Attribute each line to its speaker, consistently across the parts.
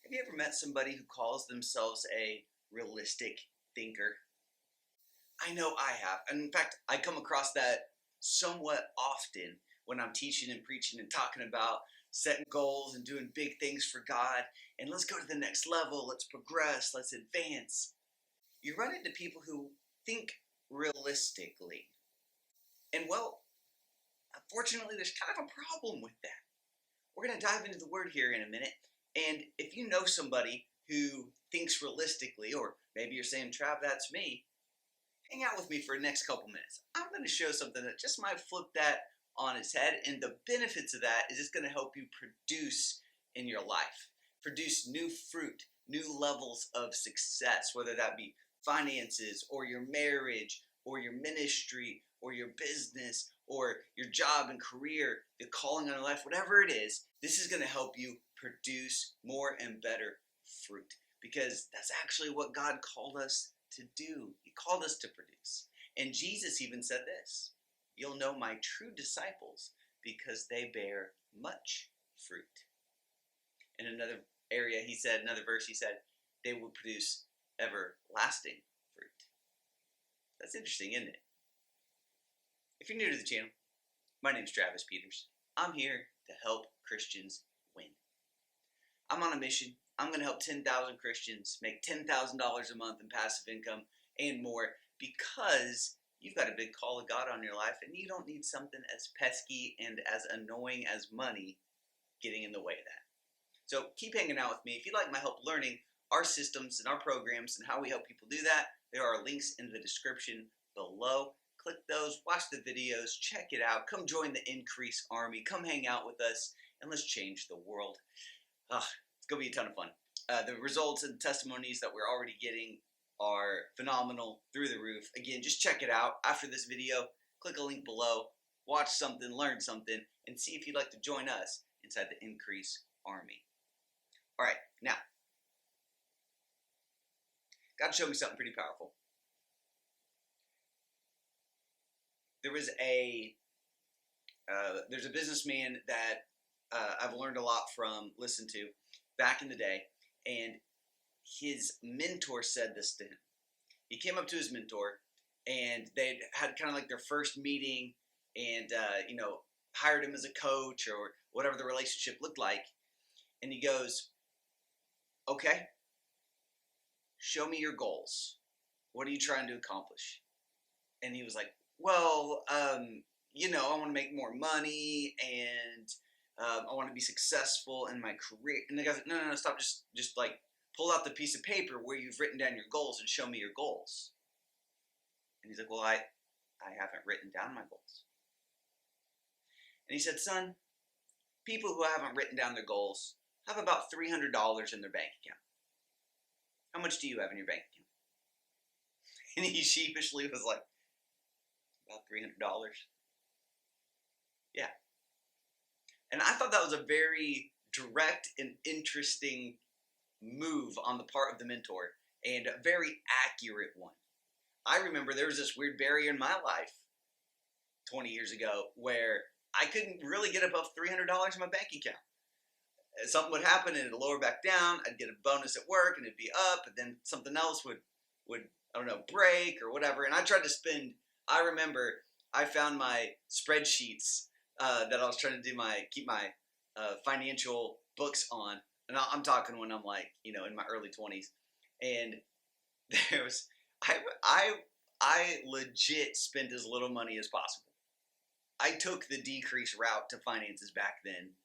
Speaker 1: Have you ever met somebody who calls themselves a realistic thinker? I know I have. And in fact, I come across that somewhat often when I'm teaching and preaching and talking about setting goals and doing big things for God. And let's go to the next level. Let's progress. Let's advance. You run into people who think realistically. And well, unfortunately, there's kind of a problem with that. We're going to dive into the word here in a minute. And if you know somebody who thinks realistically, or maybe you're saying, Trav, that's me, hang out with me for the next couple minutes. I'm going to show something that just might flip that on its head. And the benefits of that is it's going to help you produce in your life, produce new fruit, new levels of success, whether that be finances or your marriage or your ministry or your business or your job and career, the calling on your life, whatever it is. This is going to help you produce more and better fruit, because that's actually what God called us to do. He called us to produce. And Jesus even said this: you'll know my true disciples because they bear much fruit. In another area, another verse, he said, they will produce everlasting fruit. That's interesting, isn't it? If you're new to the channel, my name is Travis Peters. I'm here to help Christians win. I'm on a mission. I'm going to help 10,000 Christians make $10,000 a month in passive income and more, because you've got a big call of God on your life, and you don't need something as pesky and as annoying as money getting in the way of that. So keep hanging out with me. If you'd like my help learning our systems and our programs and how we help people do that, there are links in the description below. Click those, watch the videos, check it out. Come join the Increase Army. Come hang out with us, and let's change the world. It's going to be a ton of fun. The results and testimonies that we're already getting are phenomenal, through the roof. Again, just check it out after this video. Click a link below, watch something, learn something, and see if you'd like to join us inside the Increase Army. All right, now, God showed me something pretty powerful. There's a businessman that I've learned a lot from, listened to back in the day, and his mentor said this to him. He came up to his mentor, and they'd had kind of like their first meeting, and hired him as a coach or whatever the relationship looked like. And he goes, "Okay, show me your goals. What are you trying to accomplish?" And he was like, "Well, I want to make more money, and I want to be successful in my career." And the guy said, no, stop. Just like pull out the piece of paper where you've written down your goals and show me your goals. And he's like, "Well, I haven't written down my goals." And he said, "Son, people who haven't written down their goals have about $300 in their bank account. How much do you have in your bank account?" And he sheepishly was like, "About $300. Yeah." And I thought that was a very direct and interesting move on the part of the mentor, and a very accurate one. I remember there was this weird barrier in my life 20 years ago where I couldn't really get above $300 in my bank account. Something would happen and it'd lower back down. I'd get a bonus at work and it'd be up, and then something else would break or whatever. And I tried to spend. I remember I found my spreadsheets that I was trying to keep my financial books on, and I'm talking when I'm like, in my early 20s, and there was I legit spent as little money as possible. I took the decrease route to finances back then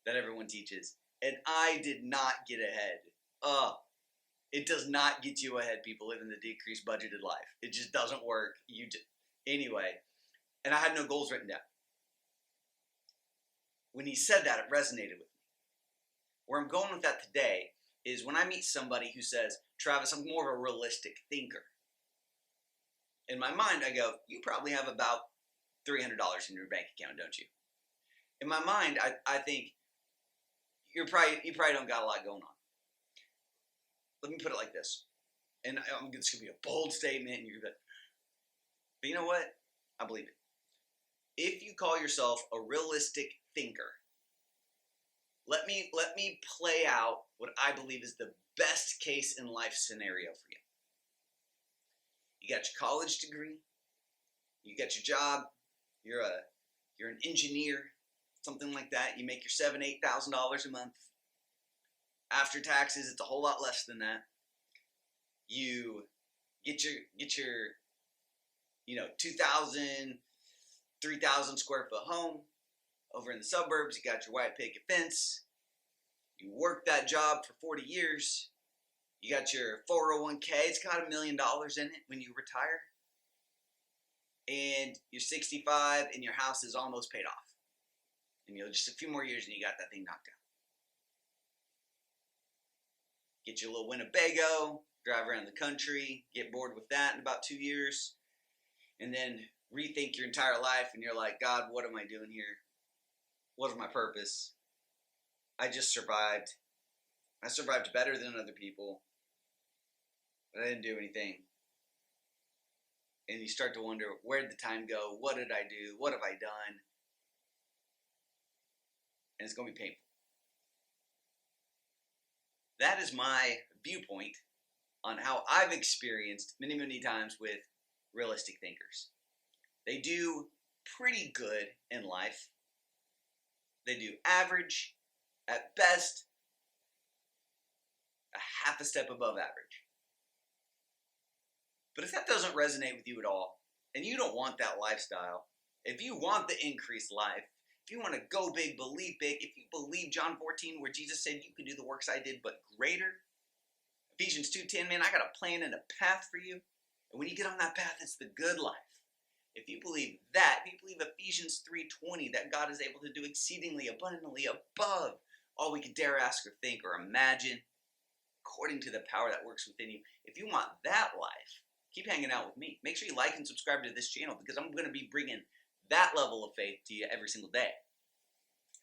Speaker 1: that everyone teaches, and I did not get ahead. It does not get you ahead, people living the decreased budgeted life. It just doesn't work. Anyway, and I had no goals written down. When he said that, it resonated with me. Where I'm going with that today is when I meet somebody who says, "Travis, I'm more of a realistic thinker." In my mind, I go, "You probably have about $300 in your bank account, don't you?" In my mind, I think you probably don't got a lot going on. Let me put it like this, and it's gonna be a bold statement, and but you know what? I believe it. If you call yourself a realistic thinker, Let me play out what I believe is the best case in life scenario for you. You got your college degree, you got your job, you're an engineer, something like that. You make your $7,000-8,000 a month. After taxes, it's a whole lot less than that. You get your 2,000, 3,000 square foot home over in the suburbs. You got your white picket fence. You work that job for 40 years. You got your 401k. It's got $1 million in it when you retire. And you're 65 and your house is almost paid off. And just a few more years and you got that thing knocked out. Get your little Winnebago, drive around the country, get bored with that in about 2 years, and then rethink your entire life and you're like, God, what am I doing here? What is my purpose? I just survived. I survived better than other people, but I didn't do anything. And you start to wonder, where did the time go? What did I do? What have I done? And it's going to be painful. That is my viewpoint on how I've experienced many, many times with realistic thinkers. They do pretty good in life. They do average, at best, a half a step above average. But if that doesn't resonate with you at all, and you don't want that lifestyle, if you want the increased life, if you want to go big, believe big, if you believe John 14 where Jesus said you can do the works I did but greater, Ephesians 2:10, man, I got a plan and a path for you. And when you get on that path, it's the good life. If you believe that, if you believe Ephesians 3:20, that God is able to do exceedingly abundantly above all we could dare ask or think or imagine, according to the power that works within you, if you want that life, keep hanging out with me. Make sure you like and subscribe to this channel because I'm going to be bringing that level of faith to you every single day.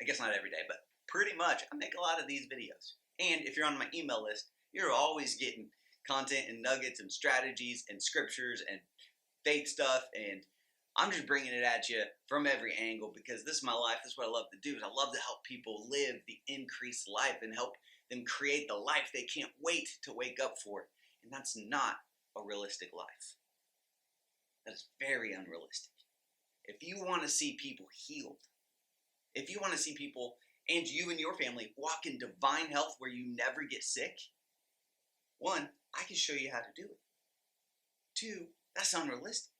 Speaker 1: I guess not every day, but pretty much. I make a lot of these videos. And if you're on my email list, you're always getting content and nuggets and strategies and scriptures and faith stuff. And I'm just bringing it at you from every angle because this is my life. This is what I love to do. Is I love to help people live the increased life and help them create the life they can't wait to wake up for. And that's not a realistic life. That is very unrealistic. If you want to see people healed, if you want to see people and you and your family walk in divine health where you never get sick, one, I can show you how to do it. Two, that's unrealistic.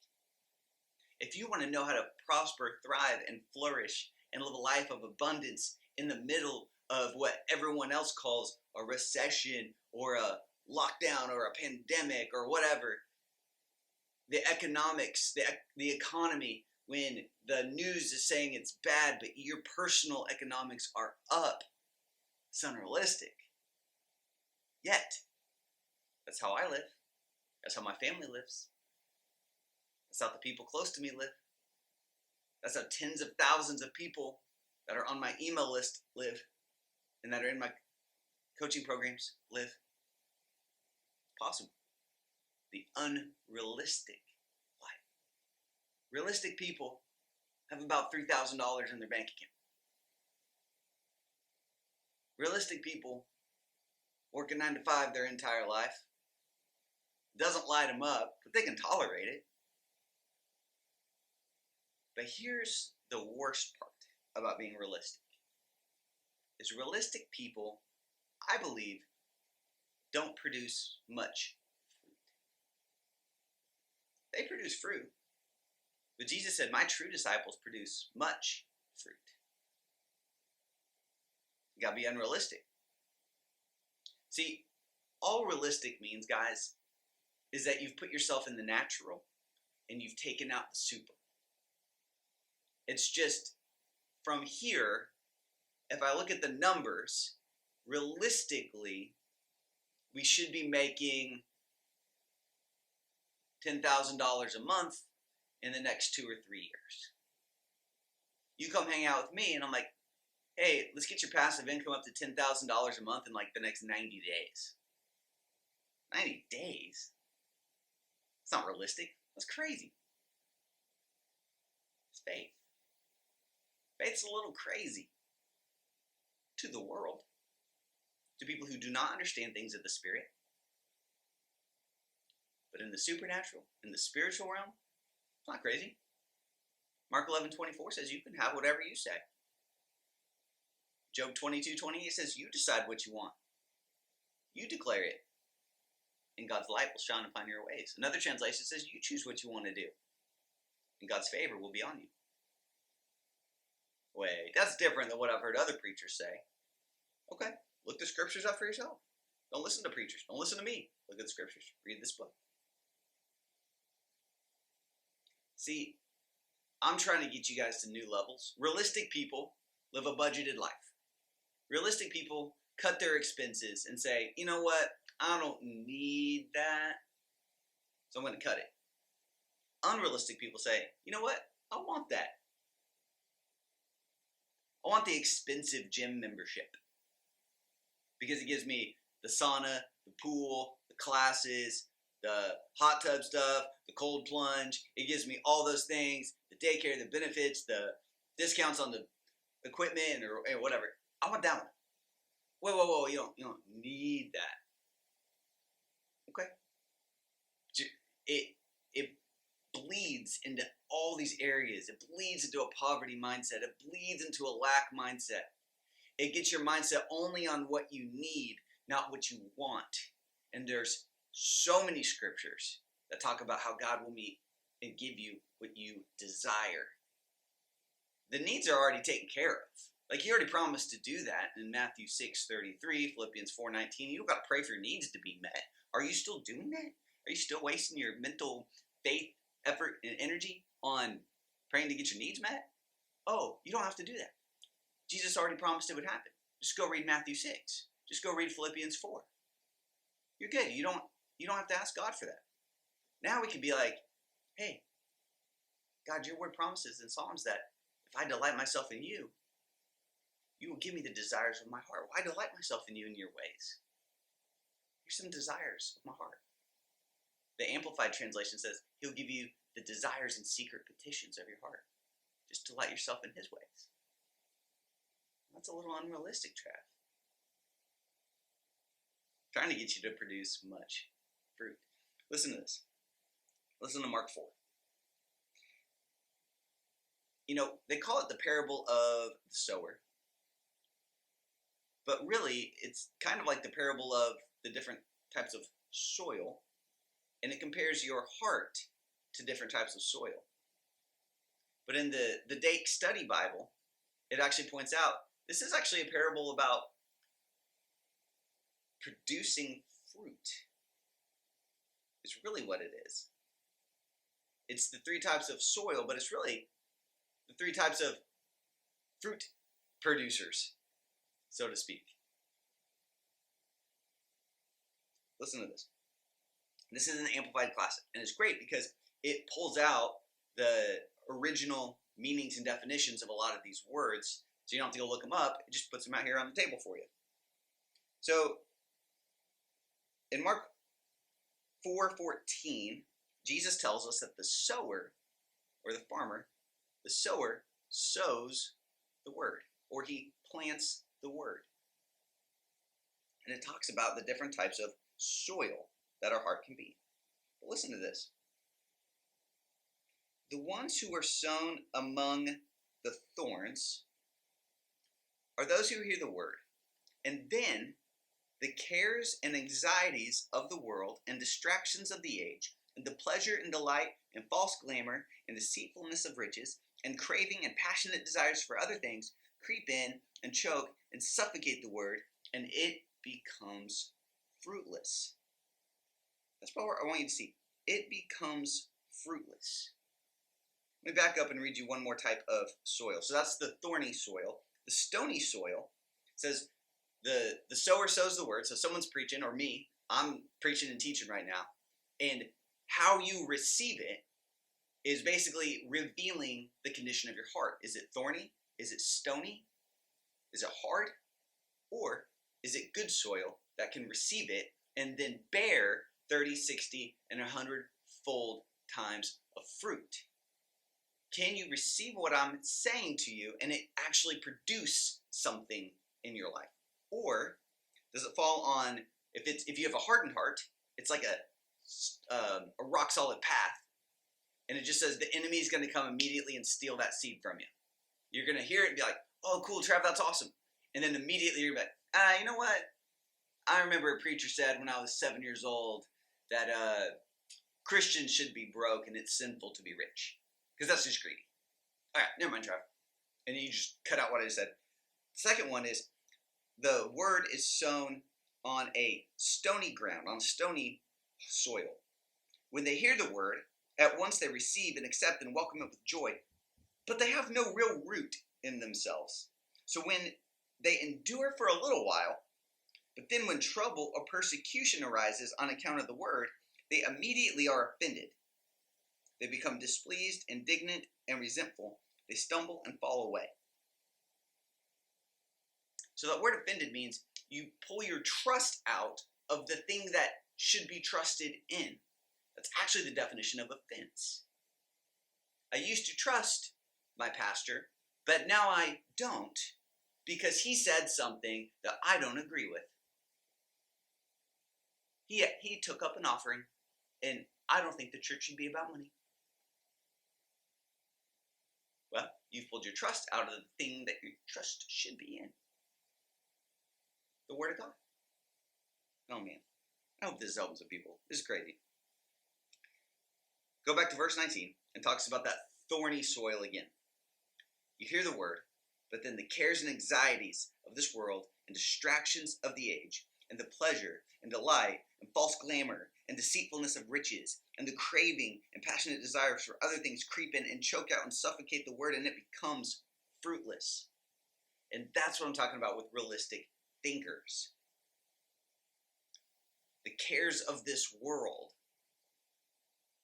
Speaker 1: If you want to know how to prosper, thrive, and flourish and live a life of abundance in the middle of what everyone else calls a recession or a lockdown or a pandemic or whatever, the economics, the economy, when the news is saying it's bad, but your personal economics are up, it's unrealistic. Yet, that's how I live. That's how my family lives. That's how the people close to me live. That's how tens of thousands of people that are on my email list live and that are in my coaching programs live. Possible. The unrealistic life. Realistic people have about $3,000 in their bank account. Realistic people work a 9 to 5 their entire life. Doesn't light them up, but they can tolerate it. But here's the worst part about being realistic. Is realistic people, I believe, don't produce much fruit. They produce fruit, but Jesus said, my true disciples produce much fruit. You gotta be unrealistic. See, all realistic means, guys, is that you've put yourself in the natural and you've taken out the super. It's just, from here, if I look at the numbers, realistically, we should be making $10,000 a month in the next 2 or 3 years. You come hang out with me and I'm like, hey, let's get your passive income up to $10,000 a month in like the next 90 days. 90 days? It's not realistic. That's crazy. It's faith. Faith's a little crazy. to the world, to people who do not understand things of the Spirit. But in the supernatural, in the spiritual realm, it's not crazy. Mark 11:24 says you can have whatever you say. Job 22:28 says you decide what you want. You declare it. And God's light will shine upon your ways. Another translation says you choose what you want to do. And God's favor will be on you. Wait, that's different than what I've heard other preachers say. Okay, look the scriptures up for yourself. Don't listen to preachers. Don't listen to me. Look at the scriptures. Read this book. See, I'm trying to get you guys to new levels. Realistic people live a budgeted life. Realistic people cut their expenses and say, you know what? I don't need that, so I'm going to cut it. Unrealistic people say, you know what? I want that. I want the expensive gym membership because it gives me the sauna, the pool, the classes, the hot tub stuff, the cold plunge. It gives me all those things, the daycare, the benefits, the discounts on the equipment or whatever. I want that one. Whoa, you don't need that. Okay. It bleeds into all these areas. It bleeds into a poverty mindset. It bleeds into a lack mindset. It gets your mindset only on what you need, not what you want. And there's so many scriptures that talk about how God will meet and give you what you desire. The needs are already taken care of. Like he already promised to do that in Matthew 6:33, Philippians 4:19. You don't got to pray for your needs to be met. Are you still doing that? Are you still wasting your mental faith, effort, and energy on praying to get your needs met? Oh, you don't have to do that. Jesus already promised it would happen. Just go read Matthew 6. Just go read Philippians 4. You're good. You don't have to ask God for that. Now we can be like, hey, God, your word promises in Psalms that if I delight myself in you, you will give me the desires of my heart. Why delight myself in you and your ways? Here's some desires of my heart. The Amplified translation says, he'll give you the desires and secret petitions of your heart. Just delight yourself in his ways. That's a little unrealistic, Trav. Trying to get you to produce much fruit. Listen to this. Listen to Mark 4. You know, they call it the parable of the sower. But really, it's kind of like the parable of the different types of soil. And it compares your heart to different types of soil. But in the Dake Study Bible, it actually points out, this is actually a parable about producing fruit. It's really what it is. It's the three types of soil, but it's really the three types of fruit producers, so to speak. Listen to this. This is an Amplified Classic, and it's great because it pulls out the original meanings and definitions of a lot of these words, so you don't have to go look them up. It just puts them out here on the table for you. So, in Mark 4:14, Jesus tells us that the sower, or the farmer, the sower sows the word, or he plants the word. And it talks about the different types of soil that our heart can be. But listen to this. The ones who are sown among the thorns are those who hear the word, and then the cares and anxieties of the world and distractions of the age, and the pleasure and delight and false glamour and deceitfulness of riches, and craving and passionate desires for other things creep in and choke and suffocate the word, and it becomes fruitless. That's what I want you to see. It becomes fruitless. Let me back up and read you one more type of soil. So that's the thorny soil. The stony soil says the sower sows the word. So someone's preaching, or me, I'm preaching and teaching right now. And how you receive it is basically revealing the condition of your heart. Is it thorny? Is it stony? Is it hard? Or is it good soil that can receive it and then bear 30, 60, and 100-fold times of fruit? Can you receive what I'm saying to you and it actually produce something in your life? Or does it fall on, if you have a hardened heart, it's like a rock solid path, and it just says the enemy is going to come immediately and steal that seed from you. You're going to hear it and be like, oh, cool, Trav, that's awesome. And then immediately you're like, you know what? I remember a preacher said when I was 7 years old that Christians should be broke and it's sinful to be rich. Because that's just greedy. All right, never mind, Trav. And you just cut out what I just said. The second one is the word is sown on a stony ground, on stony soil. When they hear the word, at once they receive and accept and welcome it with joy. But they have no real root in themselves. So when they endure for a little while, but then when trouble or persecution arises on account of the word, they immediately are offended. They become displeased, indignant, and resentful. They stumble and fall away. So that word offended means you pull your trust out of the thing that should be trusted in. That's actually the definition of offense. I used to trust my pastor, but now I don't because he said something that I don't agree with. He took up an offering, and I don't think the church should be about money. Well, you've pulled your trust out of the thing that your trust should be in. The Word of God. Oh man, I hope this helps some people. This is crazy. Go back to verse 19 and talks about that thorny soil again. You hear the word, but then the cares and anxieties of this world and distractions of the age and the pleasure and delight and false glamour and deceitfulness of riches and the craving and passionate desires for other things creep in and choke out and suffocate the word, and it becomes fruitless. And that's what I'm talking about with realistic thinkers. The cares of this world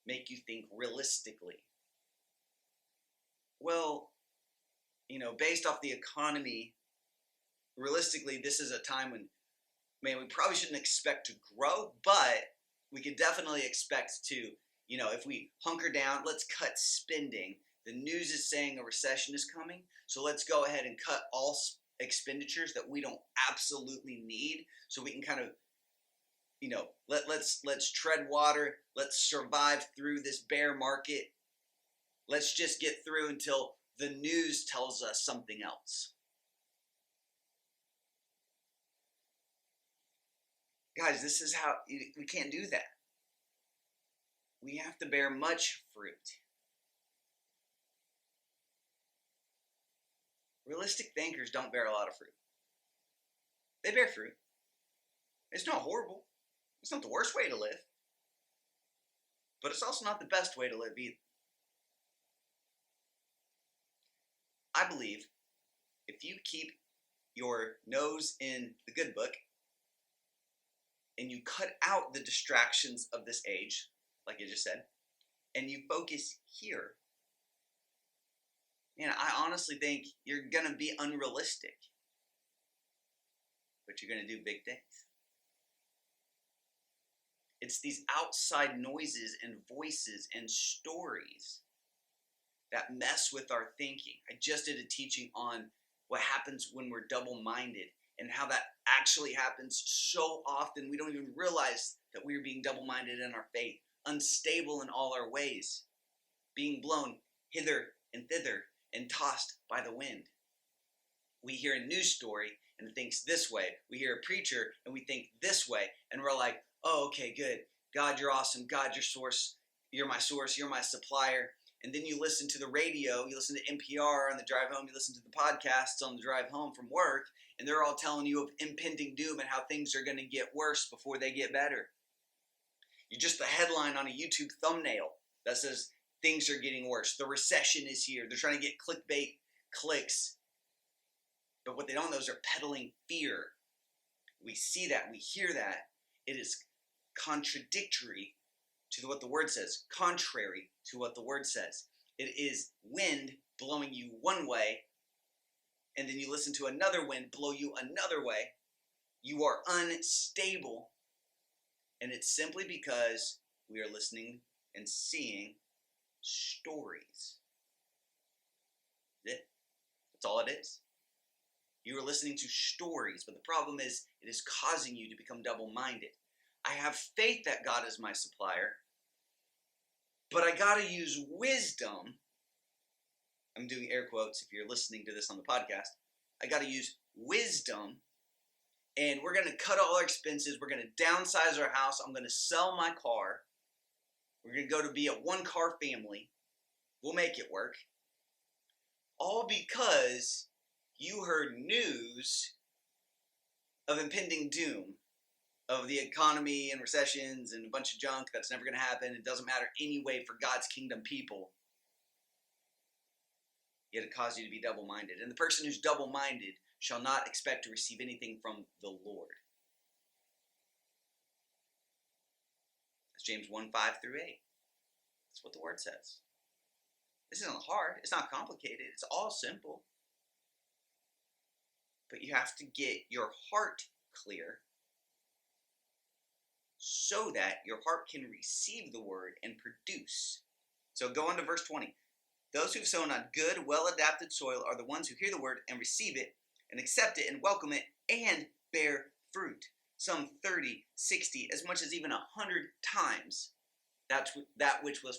Speaker 1: make you think realistically. Well, based off the economy, realistically, this is a time when, we probably shouldn't expect to grow, but we could definitely expect to, if we hunker down, let's cut spending. The news is saying a recession is coming, so let's go ahead and cut all expenditures that we don't absolutely need, so we can kind of, let's tread water. Let's survive through this bear market. Let's just get through until the news tells us something else. Guys, this is how we can't do that. We have to bear much fruit. Realistic thinkers don't bear a lot of fruit. They bear fruit. It's not horrible. It's not the worst way to live. But it's also not the best way to live either. I believe if you keep your nose in the good book and you cut out the distractions of this age, like I just said, and you focus here, I honestly think you're going to be unrealistic, but you're going to do big things. It's these outside noises and voices and stories that mess with our thinking. I just did a teaching on what happens when we're double-minded and how that actually happens so often we don't even realize that we're being double-minded in our faith, unstable in all our ways, being blown hither and thither and tossed by the wind. We hear a news story and it thinks this way. We hear a preacher and we think this way, and we're like, oh, okay, good. God, you're awesome. God, you're source. You're my source. You're my supplier. And then you listen to the radio, you listen to NPR on the drive home, you listen to the podcasts on the drive home from work, and they're all telling you of impending doom and how things are going to get worse before they get better. You're just the headline on a YouTube thumbnail that says things are getting worse. The recession is here. They're trying to get clickbait clicks. But what they don't know is they're peddling fear. We see that, we hear that. It is contradictory to what the word says, contrary to what the word says. It is wind blowing you one way, and then you listen to another wind blow you another way. You are unstable, and it's simply because we are listening and seeing stories. That's all it is. You are listening to stories, but the problem is it is causing you to become double-minded. I have faith that God is my supplier, but I got to use wisdom. I'm doing air quotes if you're listening to this on the podcast. I got to use wisdom, and we're going to cut all our expenses. We're going to downsize our house. I'm going to sell my car. We're going to go to be a one-car family. We'll make it work. All because you heard news of impending doom, of the economy and recessions and a bunch of junk that's never going to happen. It doesn't matter anyway for God's kingdom people. Yet it caused you to be double-minded. And the person who's double-minded shall not expect to receive anything from the Lord. That's James 1:5-8. That's what the word says. This isn't hard. It's not complicated. It's all simple. But you have to get your heart clear so that your heart can receive the word and produce. So go on to verse 20. Those who've sown on good, well-adapted soil are the ones who hear the word and receive it and accept it and welcome it and bear fruit. Some 30, 60, as much as even 100 times that which was planted.